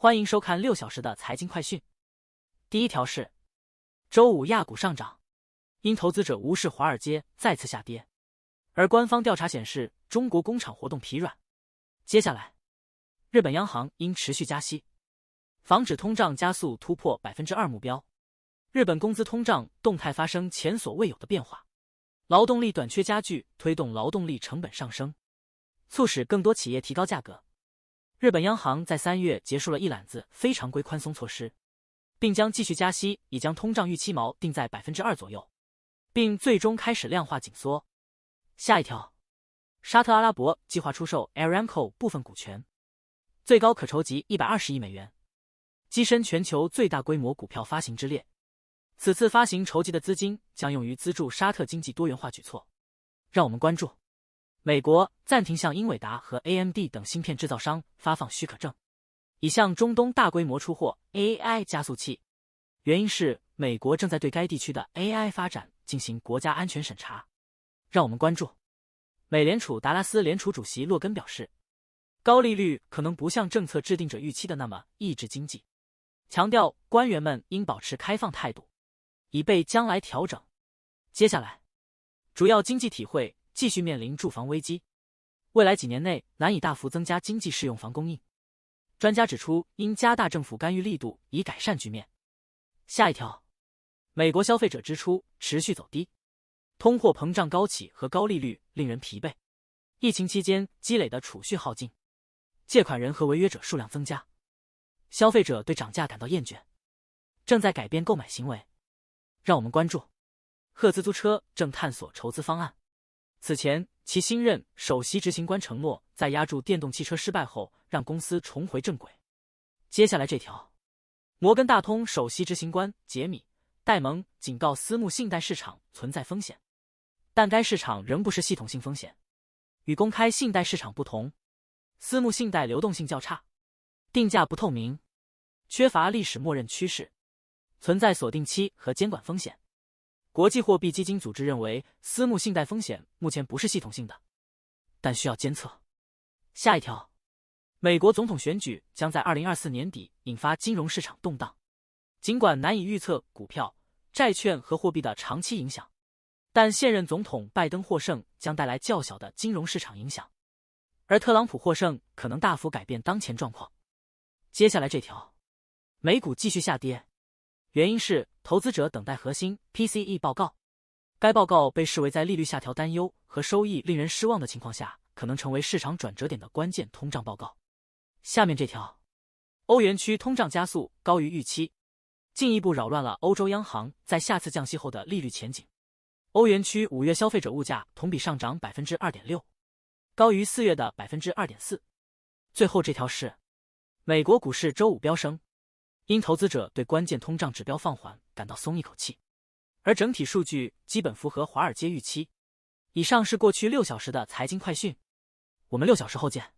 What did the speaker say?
欢迎收看6小时的财经快讯。第一条是，周五亚股上涨，因投资者无视华尔街再次下跌，而官方调查显示中国工厂活动疲软。接下来，日本央行应持续加息，防止通胀加速突破 2% 目标。日本工资通胀动态发生前所未有的变化，劳动力短缺加剧，推动劳动力成本上升，促使更多企业提高价格。日本央行在3月结束了一揽子非常规宽松措施，并将继续加息，以将通胀预期锚定在 2% 左右，并最终开始量化紧缩。下一条，沙特阿拉伯计划出售 Aramco 部分股权，最高可筹集120亿美元，跻身全球最大规模股票发行之列。此次发行筹集的资金将用于资助沙特经济多元化举措。让我们关注美国暂停向英伟达和 AMD 等芯片制造商发放许可证，以向中东大规模出货 AI 加速器。原因是美国正在对该地区的 AI 发展进行国家安全审查。让我们关注美联储达拉斯联储主席洛根表示，高利率可能不像政策制定者预期的那么抑制经济，强调官员们应保持开放态度，以备将来调整。接下来，主要经济体会继续面临住房危机，未来几年内难以大幅增加经济适用房供应。专家指出，应加大政府干预力度以改善局面。下一条，美国消费者支出持续走低，通货膨胀高企和高利率令人疲惫，疫情期间积累的储蓄耗尽，借款人和违约者数量增加，消费者对涨价感到厌倦，正在改变购买行为。让我们关注赫兹租车正探索筹资方案。此前，其新任首席执行官承诺，在压住电动汽车失败后，让公司重回正轨。接下来这条，摩根大通首席执行官杰米·戴蒙警告私募信贷市场存在风险，但该市场仍不是系统性风险。与公开信贷市场不同，私募信贷流动性较差，定价不透明，缺乏历史默认趋势，存在锁定期和监管风险。国际货币基金组织认为，私募信贷风险目前不是系统性的，但需要监测。下一条，美国总统选举将在2024年底引发金融市场动荡。尽管难以预测股票、债券和货币的长期影响，但现任总统拜登获胜将带来较小的金融市场影响，而特朗普获胜可能大幅改变当前状况。接下来这条，美股继续下跌，原因是投资者等待核心 PCE 报告。该报告被视为在利率下调担忧和收益令人失望的情况下，可能成为市场转折点的关键通胀报告。下面这条，欧元区通胀加速高于预期，进一步扰乱了欧洲央行在下次降息后的利率前景。欧元区5月消费者物价同比上涨 2.6%， 高于4月的 2.4%。最后这条是，美国股市周五飙升，因投资者对关键通胀指标放缓感到松一口气，而整体数据基本符合华尔街预期。以上是过去6小时的财经快讯，我们6小时后见。